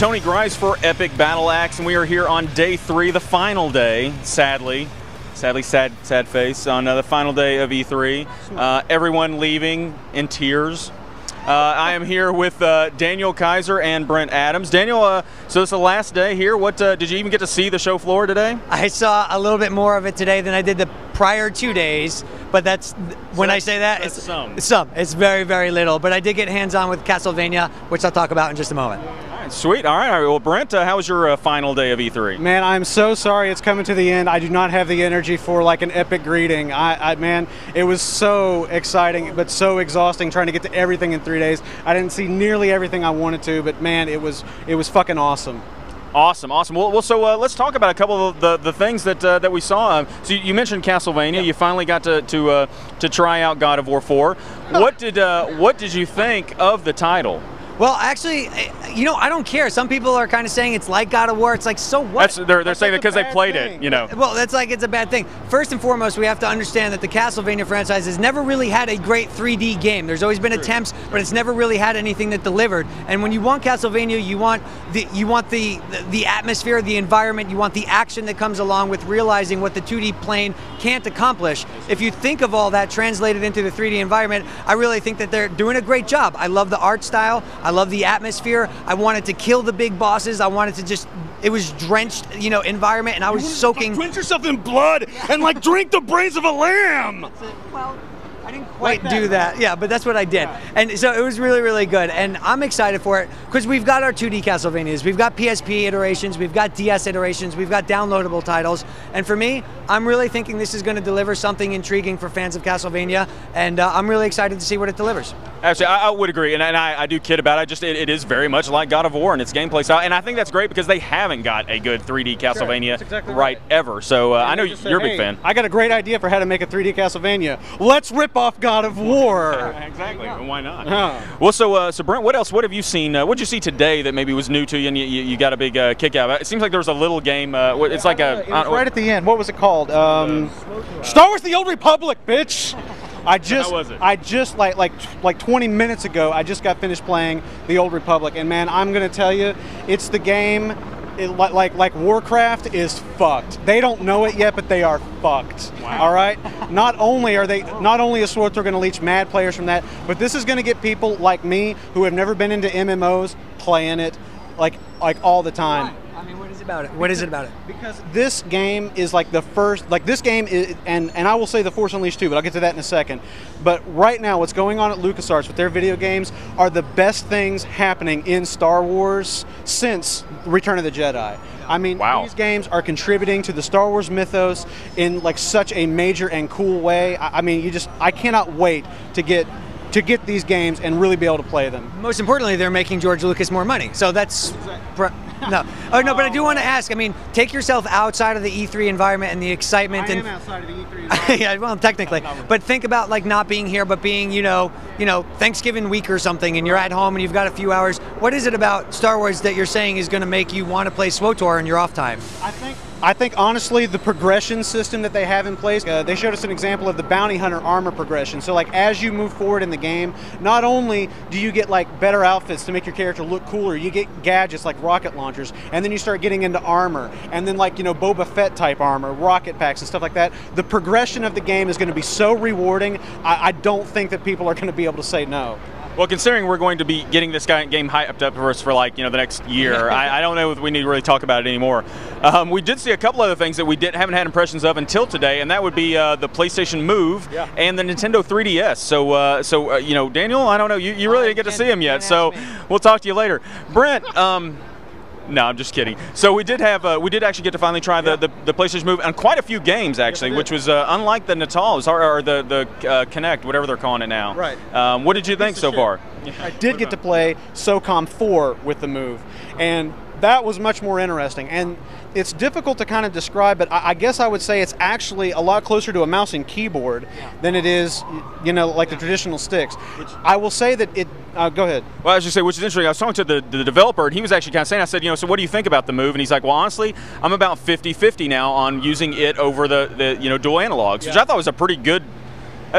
Tony Grice for EpicBattleAxe, and we are here on day 3, the final day, sadly, sad face, on the final day of E3. Everyone leaving in tears. I am here with Daniel Kaiser and Brent Adams. Daniel, so this is the last day here. What did you even get to see the show floor today? I saw a little bit more of it today than I did the prior 2 days, but that's when I say that, it's some. It's very, very little, but I did get hands-on with Castlevania, which I'll talk about in just a moment. Sweet. All right. Well, Brent, how was your final day of E3? Man, I'm so sorry it's coming to the end. I do not have the energy for like an epic greeting. Man, it was so exciting, but so exhausting trying to get to everything in 3 days. I didn't see nearly everything I wanted to, but man, it was fucking awesome. Awesome. Well, so let's talk about a couple of the things that we saw. So you mentioned Castlevania. Yep. You finally got to try out God of War 4. What did you think of the title? Well, actually, you know, I don't care. Some people are kind of saying it's like God of War. It's like, so what? They're saying that because they played it, you know. Well, that's like it's a bad thing. First and foremost, we have to understand that the Castlevania franchise has never really had a great 3D game. There's always been attempts, but it's never really had anything that delivered. And when you want Castlevania, you want the atmosphere, the environment, you want the action that comes along with realizing what the 2D plane can't accomplish. If you think of all that translated into the 3D environment, I really think that they're doing a great job. I love the art style. I love the atmosphere. I wanted to kill the big bosses. I wanted to just, it was drenched, you know, environment, and I was soaking. Drench yourself in blood and like drink the brains of a lamb. Well, I didn't quite do that. Yeah, but that's what I did. And so it was really, really good. And I'm excited for it because we've got our 2D Castlevanias. We've got PSP iterations. We've got DS iterations. We've got downloadable titles. And for me, I'm really thinking this is going to deliver something intriguing for fans of Castlevania. And I'm really excited to see what it delivers. Actually, I would agree. And I do kid about it. It is very much like God of War and its gameplay style. And I think that's great because they haven't got a good 3D Castlevania exactly ever. So I know you're a big fan. I got a great idea for how to make a 3D Castlevania. Let's rip off God of War. Exactly. And why not? Well, so Brent, what else? What have you seen? What did you see today that maybe was new to you and you got a big kick out of it? It seems like there was a little game. It's like a. It was right at the end. What was it called? Star Wars: The Old Republic, bitch. How was it? I just like 20 minutes ago, I just got finished playing The Old Republic, and man, I'm gonna tell you, it's the game. Like Warcraft is fucked. They don't know it yet, but they are fucked. Wow. All right. Not only is SWTOR going to leech mad players from that, but this is going to get people like me who have never been into MMOs playing it like all the time. I mean, what is it about it? What is it about it? Because this game is like the first, like this game is, and I will say The Force Unleashed too, but I'll get to that in a second. But right now, what's going on at LucasArts with their video games are the best things happening in Star Wars since Return of the Jedi. I mean, these games are contributing to the Star Wars mythos in like such a major and cool way. I mean, I cannot wait to get these games and really be able to play them. Most importantly, they're making George Lucas more money. So that's no. Oh no, but I do want to ask. I mean, take yourself outside of the E3 environment and the excitement. I am outside of the E3 environment. Yeah, well, technically. But think about like not being here, but being, you know, Thanksgiving week or something, and you're at home and you've got a few hours. What is it about Star Wars that you're saying is going to make you want to play SWTOR in your off time? I think honestly the progression system that they have in place, they showed us an example of the bounty hunter armor progression. So like as you move forward in the game, not only do you get like better outfits to make your character look cooler, you get gadgets like rocket launchers, and then you start getting into armor, and then like, you know, Boba Fett type armor, rocket packs and stuff like that. The progression of the game is going to be so rewarding, I don't think that people are going to be able to say no. Well, considering we're going to be getting this game hyped up for us for like, you know, the next year, I don't know if we need to really talk about it anymore. We did see a couple other things that we haven't had impressions of until today, and that would be the PlayStation Move and the Nintendo 3DS. So you know, Daniel, I don't know, you really didn't get to see them yet, so we'll talk to you later. Brent, no, I'm just kidding. So we did actually get to finally try the PlayStation Move on quite a few games actually, which was unlike the Natal or the Kinect, whatever they're calling it now. Right. What did you think so far? I did get to play SOCOM 4 with the Move, and that was much more interesting. And it's difficult to kind of describe, but I guess I would say it's actually a lot closer to a mouse and keyboard than it is, you know, like the traditional sticks. I will say that it. Go ahead. Well, I was just saying, which is interesting. I was talking to the developer, and he was actually kind of saying, I said, you know, so what do you think about the Move? And he's like, well, honestly, I'm about 50-50 now on using it over the you know, dual analogs, which I thought was a pretty good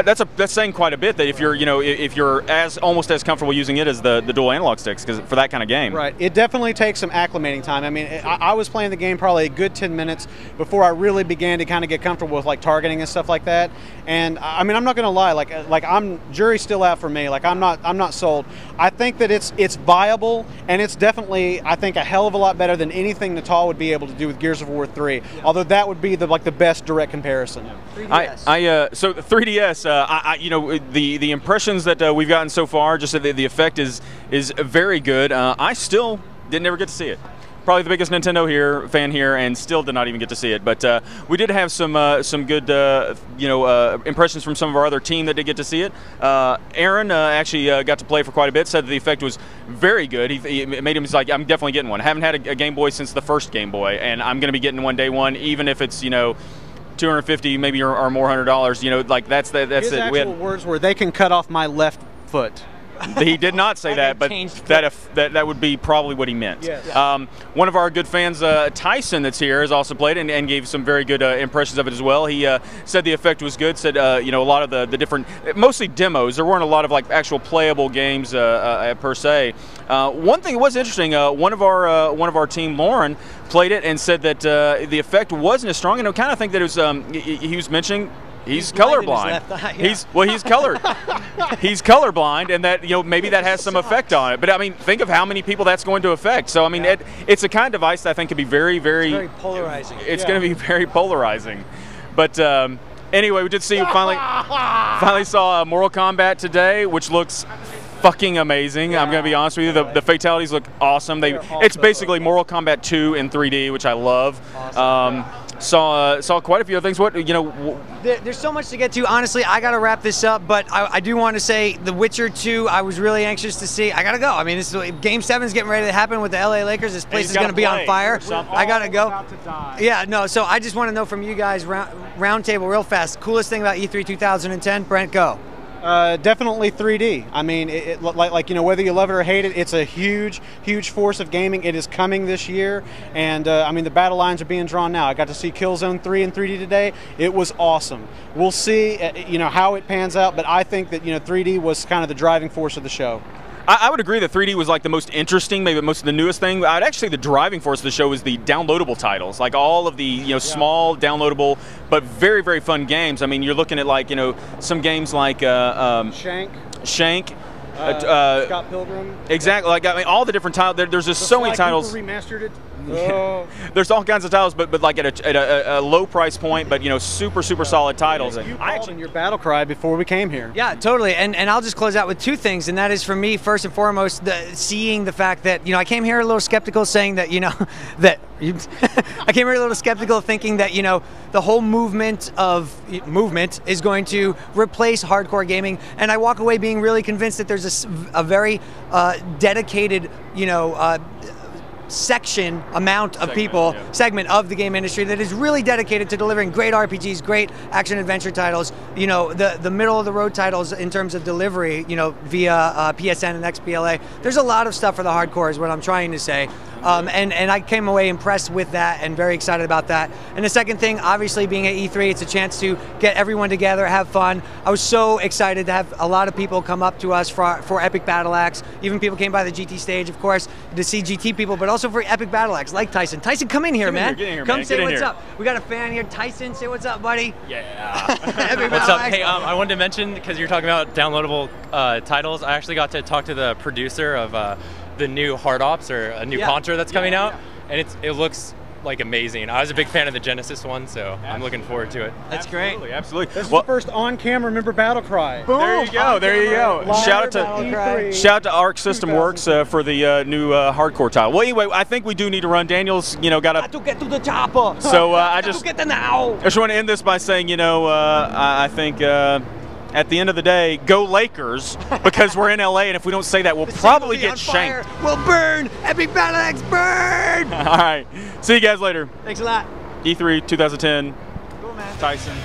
that's saying quite a bit that if you're if you're almost as comfortable using it as the dual analog sticks for that kind of game. Right. It definitely takes some acclimating time. I mean, I was playing the game probably a good 10 minutes before I really began to kind of get comfortable with like targeting and stuff like that. And I mean, I'm not going to lie, like I'm jury's still out for me. Like I'm not sold. I think that it's viable, and it's definitely, I think, a hell of a lot better than anything Natal would be able to do with Gears of War 3. Yeah. Although that would be the best direct comparison. Yeah. 3DS. So 3DS, the impressions that we've gotten so far, just that the effect is very good. I still didn't ever get to see it. Probably the biggest Nintendo fan here, and still did not even get to see it. But we did have some good impressions from some of our other team that did get to see it. Aaron actually got to play for quite a bit. Said the effect was very good. He made him like, I'm definitely getting one. I haven't had a Game Boy since the first Game Boy, and I'm going to be getting one day one, even if it's $250 maybe or more $100. Like that's His it. Actual words were, "They can cut off my left foot." He did not say that, but that would be probably what he meant. Yes. One of our good fans, Tyson, that's here, has also played and gave some very good impressions of it as well. He said the effect was good. Said a lot of the different, mostly demos. There weren't a lot of like actual playable games per se. One thing that was interesting. One of our team, Lauren, played it and said that the effect wasn't as strong. And I kind of think that it was. He was mentioning. He's colorblind. He's colorblind, and that maybe that has some effect on it. But I mean, think of how many people that's going to affect. So I mean, it's a kind of device that I think could be very, very polarizing. It's going to be very polarizing. But anyway, we did see finally saw Mortal Kombat today, which looks fucking amazing. Yeah. I'm going to be honest with you. The fatalities look awesome. It's basically Mortal Kombat 2 in 3D, which I love. Awesome. Saw quite a few other things. There's so much to get to. Honestly, I got to wrap this up, but I do want to say The Witcher 2, I was really anxious to see. I got to go. I mean, Game 7 is getting ready to happen with the LA Lakers. This place is going to be on fire. I got to go. Yeah, no, so I just want to know from you guys, round table real fast, coolest thing about E3 2010, Brent, go. Definitely 3D. I mean, whether you love it or hate it, it's a huge force of gaming. It is coming this year, and I mean, the battle lines are being drawn now. I got to see Killzone 3 in 3D today. It was awesome. We'll see, how it pans out, but I think that 3D was kind of the driving force of the show. I would agree that 3D was like the most interesting, maybe the newest thing. I'd actually, the driving force of the show was the downloadable titles, like all of the small downloadable but very, very fun games. I mean, you're looking at like some games like Shank. Scott Pilgrim. Exactly. Like I mean, all the different titles. There's just so many titles. Remastered it. Oh. There's all kinds of titles, but like at a low price point, but super solid titles. You called in your battle cry before we came here. Yeah, totally. And I'll just close out with two things, and that is for me first and foremost, seeing the fact that I came here a little skeptical, saying that that I came here a little skeptical, thinking that the whole movement is going to replace hardcore gaming, and I walk away being really convinced that there's a very dedicated segment of the game industry that is really dedicated to delivering great RPGs, great action adventure titles, the middle of the road titles in terms of delivery, via PSN and XBLA. There's a lot of stuff for the hardcore is what I'm trying to say. And I came away impressed with that and very excited about that. And the second thing, obviously being at E3, it's a chance to get everyone together, have fun. I was so excited to have a lot of people come up to us for Epic BattleAxe. Even people came by the GT stage, of course, to see GT people, but also for Epic BattleAxe, like Tyson. Tyson, come in here, man. Get in here, come say what's up. We got a fan here. Tyson, say what's up, buddy. Yeah. What's up? Hey, I wanted to mention, because you're talking about downloadable titles, I actually got to talk to the producer of the new Hard Ops, or a new Contra that's coming out, and it looks like amazing. I was a big fan of the Genesis one, so I'm looking forward to it. That's great. Absolutely. This is the first on-camera member battle cry. Boom. There you go. Shout out to Arc System Works for the new hardcore title. Well, anyway, I think we do need to run. Daniel's, got to get to the chopper. So I just get the now. I just want to end this by saying, I think. At the end of the day, go Lakers, because we're in LA, and if we don't say that, we'll probably get shanked. We'll burn! Epic BattleAxe, burn! All right. See you guys later. Thanks a lot. E3 2010. Cool, man. Tyson.